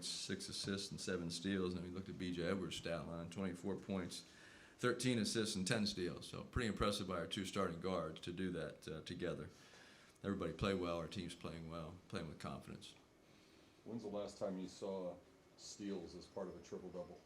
points, 6 assists, and 7 steals. And we looked at B.J. Edwards' stat line, 24 points, 13 assists, and 10 steals. So pretty impressive by our 2 starting guards to do that together. Everybody played well. Our team's playing well, playing with confidence. When's the last time you saw steals as part of a triple-double?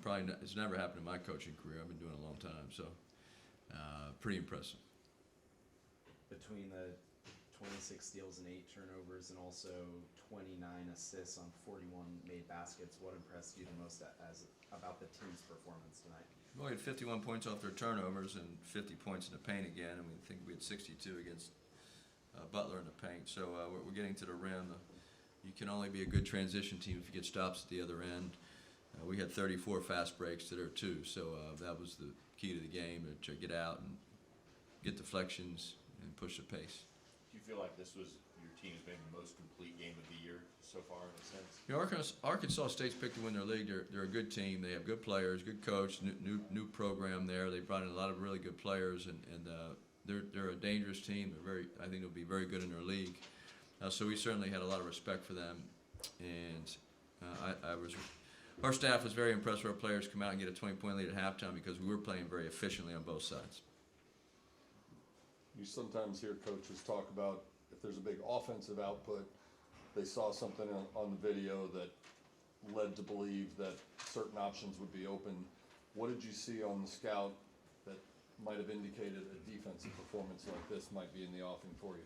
Probably not, it's never happened in my coaching career. I've been doing it a long time, so pretty impressive. Between the 26 steals and 8 turnovers and also 29 assists on 41 made baskets, what impressed you the most about the team's performance tonight? Well, we had 51 points off their turnovers and 50 points in the paint again, and we think we had 62 against Butler in the paint. So we're getting to the rim. You can only be a good transition team if you get stops at the other end. We had 34 fast breaks to their 2, so that was the key to the game, to get out and get deflections and push the pace. Do you feel like this was your team's maybe the most complete game of the year so far in a sense? You know, Arkansas State's picked to win their league. They're a good team. They have good players, good coach, new program there. They brought in a lot of really good players, and they're a dangerous team. I think they'll be very good in their league. So we certainly had a lot of respect for them, and our staff was very impressed with our players come out and get a 20-point lead at halftime because we were playing very efficiently on both sides. You sometimes hear coaches talk about if there's a big offensive output, they saw something on the video that led to believe that certain options would be open. What did you see on the scout that might have indicated a defensive performance like this might be in the offing for you?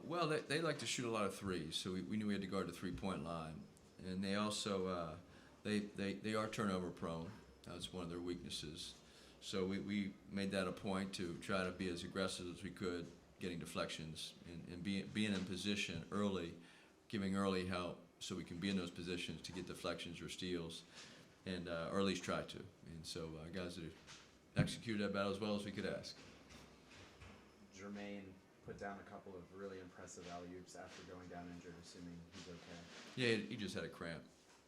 Well, they like to shoot a lot of threes, so we knew we had to guard the three-point line. And they also they are turnover prone. That's one of their weaknesses. So we made that a point to try to be as aggressive as we could, getting deflections and being in position early, giving early help so we can be in those positions to get deflections or steals, and or at least try to. And so guys that executed that battle as well as we could ask. Jermaine put down a couple of really impressive alley-oops after going down injured, assuming he's okay. Yeah, he just had a cramp,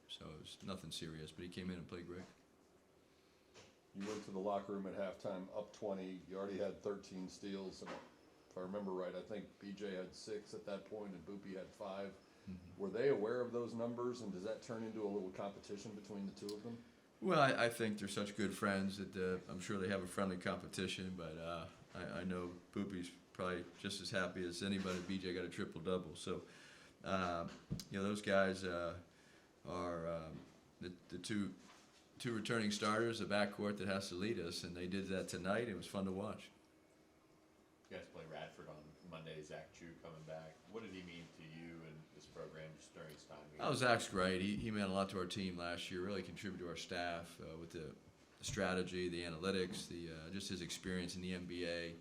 so it was nothing serious, but he came in and played great. You went to the locker room at halftime up 20. You already had 13 steals, and if I remember right, I think BJ had 6 at that point, and Boopy had 5. Mm-hmm. Were they aware of those numbers, and does that turn into a little competition between the two of them? Well, I think they're such good friends that I'm sure they have a friendly competition, but I know Boopy's probably just as happy as anybody. BJ got a triple-double. So, those guys are the two returning starters, the backcourt that has to lead us, and they did that tonight. It was fun to watch. You guys play Radford on Monday. Zach Chu coming back. What did he mean to you and this program just during his time? Oh, Zach's great. He meant a lot to our team last year. Really contributed to our staff with the strategy, the analytics, just his experience in the NBA.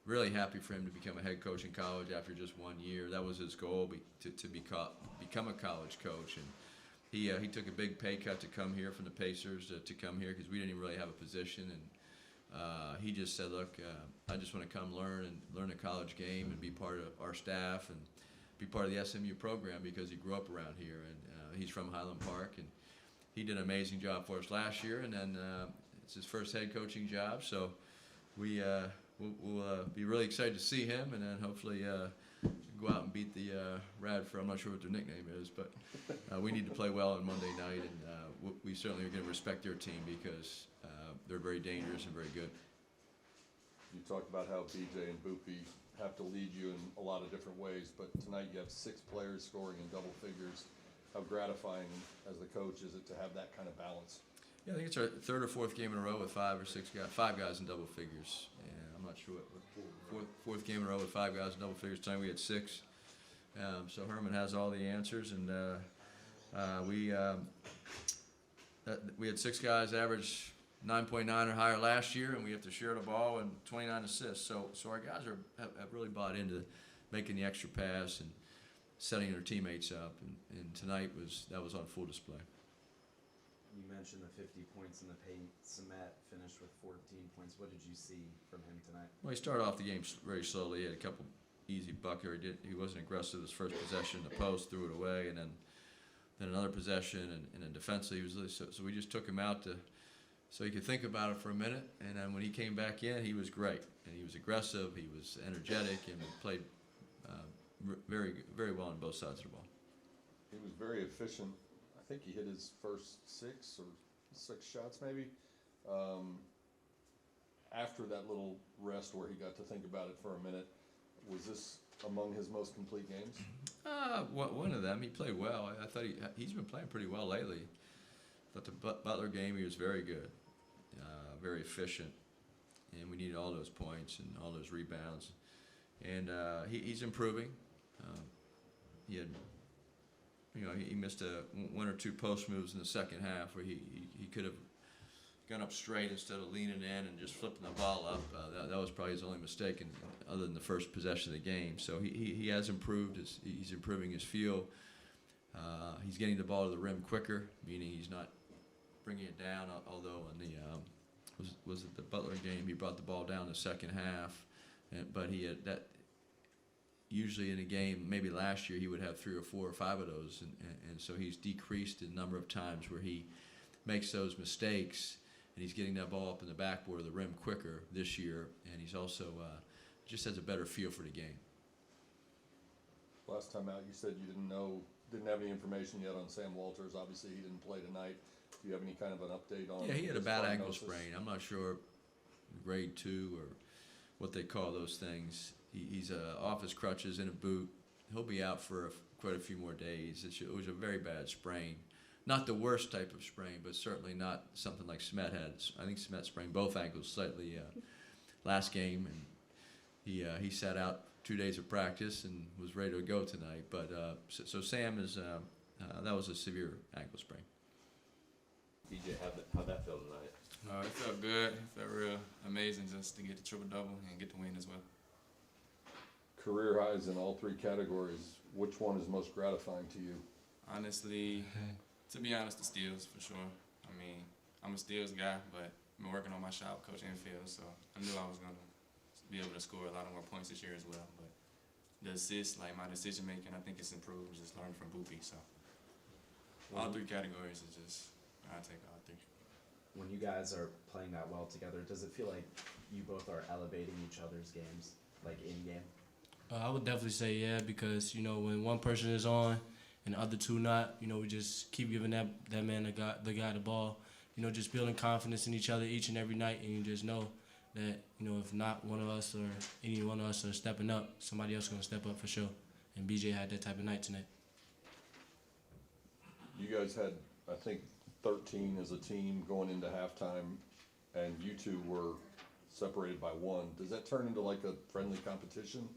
Really happy for him to become a head coach in college after just 1 year. That was his goal, to become a college coach. And he took a big pay cut to come here from the Pacers to come here because we didn't even really have a position. And he just said, look, I just want to come learn the college game and be part of our staff and be part of the SMU program because he grew up around here. And he's from Highland Park. And he did an amazing job for us last year. And then it's his first head coaching job. So we'll be really excited to see him, and then hopefully go out and beat the Radford. I'm not sure what their nickname is, but we need to play well on Monday night, and we certainly are going to respect their team because they're very dangerous and very good. You talked about how BJ and Boopy have to lead you in a lot of different ways, but tonight you have 6 players scoring in double figures. How gratifying as the coach is it to have that kind of balance? Yeah, I think it's our 3rd or 4th game in a row with 5 guys in double figures. And I'm not sure what fourth game in a row with 5 guys in double figures. Tonight we had 6. So Herman has all the answers, and we had 6 guys average 9.9 or higher last year, and we have to share the ball and 29 assists. So our guys have really bought into making the extra pass and setting their teammates up. And tonight that was on full display. You mentioned the 50 points in the paint. Samet finished with 14 points. What did you see from him tonight? Well, he started off the game very slowly. He had a couple easy buckets. He wasn't aggressive his first possession. The post, threw it away, and then another possession, and then defensively he was really so we just took him out so he could think about it for a minute. And then when he came back in, he was great, and he was aggressive. He was energetic, and he played very very well on both sides of the ball. he was very efficient. I think he hit his first six shots maybe. After that little rest where he got to think about it for a minute, was this among his most complete games? One of them. He played well. I thought he's been playing pretty well lately. But the Butler game, he was very good, very efficient, and we needed all those points and all those rebounds. And he's improving. He had, he missed one or two post moves in the second half where he could have gone up straight instead of leaning in and just flipping the ball up. That was probably his only mistake, other than the first possession of the game. So he has improved. He's improving his feel. He's getting the ball to the rim quicker, meaning he's not bringing it down. Although in the was it the Butler game, he brought the ball down in the second half, but he had that. Usually in a game, maybe last year, he would have 3 or 4 or 5 of those, and so he's decreased the number of times where he makes those mistakes, and he's getting that ball up in the backboard of the rim quicker this year, and he's also just has a better feel for the game. Last time out, you said you didn't have any information yet on Sam Walters. Obviously, he didn't play tonight. Do you have any kind of an update on? Yeah, he had a his bad ankle prognosis? sprain. I'm not sure grade 2 or what they call those things. He's off his crutches in a boot. He'll be out for quite a few more days. It was a very bad sprain. Not the worst type of sprain, but certainly not something like Smet had. I think Smet sprained both ankles slightly last game, and he sat out 2 days of practice and was ready to go tonight. But so Sam is that was a severe ankle sprain. BJ, how'd that feel tonight? It felt good. It felt real amazing just to get the triple-double and get the win as well. Career highs in all 3 categories. Which one is most gratifying to you? Honestly, to be honest, the steals for sure. I mean, I'm a steals guy, but I've been working on my shot, coach infield, so I knew I was going to be able to score a lot more points this year as well. But the assists, like my decision making, I think it's improved. Just learning from Boopy. So all 3 categories is just I take all 3. When you guys are playing that well together, does it feel like you both are elevating each other's games, like in game? I would definitely say yeah, because when one person is on and the other 2 not, we just keep giving that man the guy the ball. Just building confidence in each other each and every night, and you just know that if not one of us or any one of us are stepping up, somebody else is gonna step up for sure. And BJ had that type of night tonight. You guys had, I think, 13 as a team going into halftime, and you 2 were separated by 1. Does that turn into like a friendly competition?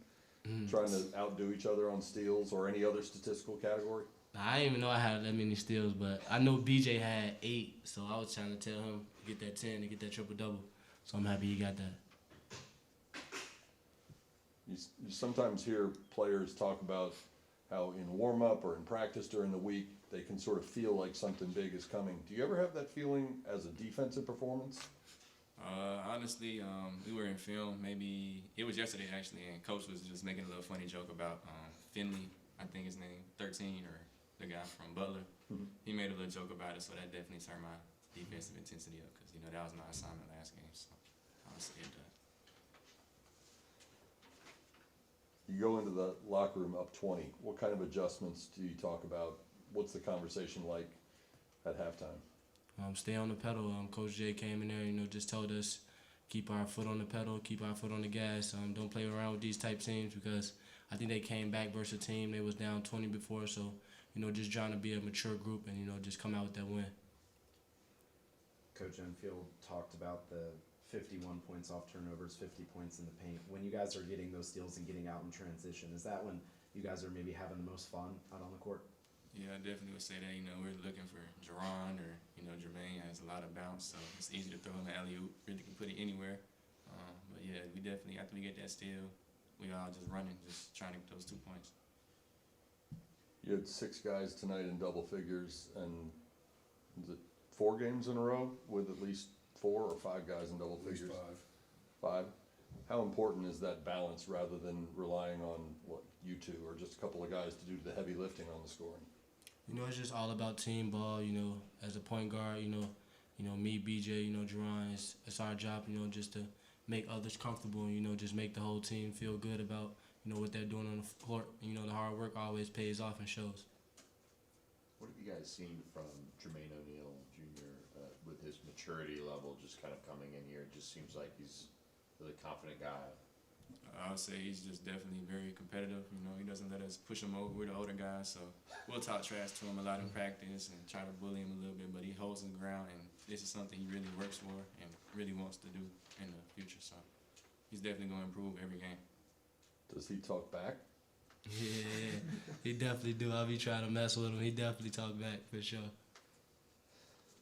Trying to outdo each other on steals or any other statistical category? I didn't even know I had that many steals, but I know BJ had 8, so I was trying to tell him to get that 10 to get that triple-double. So I'm happy he got that. You sometimes hear players talk about how in warm-up or in practice during the week, they can sort of feel like something big is coming. Do you ever have that feeling as a defensive performance? Honestly, we were in film. Maybe it was yesterday actually, and Coach was just making a little funny joke about Finley, I think his name, 13, or the guy from Butler. Mhm. He made a little joke about it, so that definitely turned my defensive intensity up because that was my assignment last game. So I would say it does. You go into the locker room up 20. What kind of adjustments do you talk about? What's the conversation like at halftime? Stay on the pedal. Coach J came in there, just told us keep our foot on the pedal, keep our foot on the gas. Don't play around with these type teams because I think they came back versus a team. They was down 20 before, so just trying to be a mature group and just come out with that win. Coach Enfield talked about the 51 points off turnovers, 50 points in the paint. When you guys are getting those steals and getting out in transition, is that when you guys are maybe having the most fun out on the court? Yeah, I definitely would say that. We're looking for Jerron or, Jermaine has a lot of bounce, so it's easy to throw him an alley-oop. Really can put it anywhere. But yeah, we definitely, after we get that steal, we all just running, just trying to get those 2 points. You had 6 guys tonight in double figures, and was it 4 games in a row with at least 4 or 5 guys in double figures? 5. How important is that balance rather than relying on you 2 or just a couple of guys to do the heavy lifting on the scoring? It's just all about team ball. As a point guard, me, BJ, Jerron, it's our job, just to make others comfortable and, just make the whole team feel good about, what they're doing on the court. The hard work always pays off and shows. guys seen from Jermaine O'Neal Jr. With his maturity level, just kind of coming in here? It just seems like he's a really confident guy. I would say he's just definitely very competitive. You know, he doesn't let us push him over. We're the older guys, so we'll talk trash to him a lot in practice and try to bully him a little bit, but he holds his ground, and this is something he really works for and really wants to do in the future. So he's definitely going to improve every game. Does he talk back? Yeah, he definitely do. I'll be trying to mess with him. He definitely talk back for sure.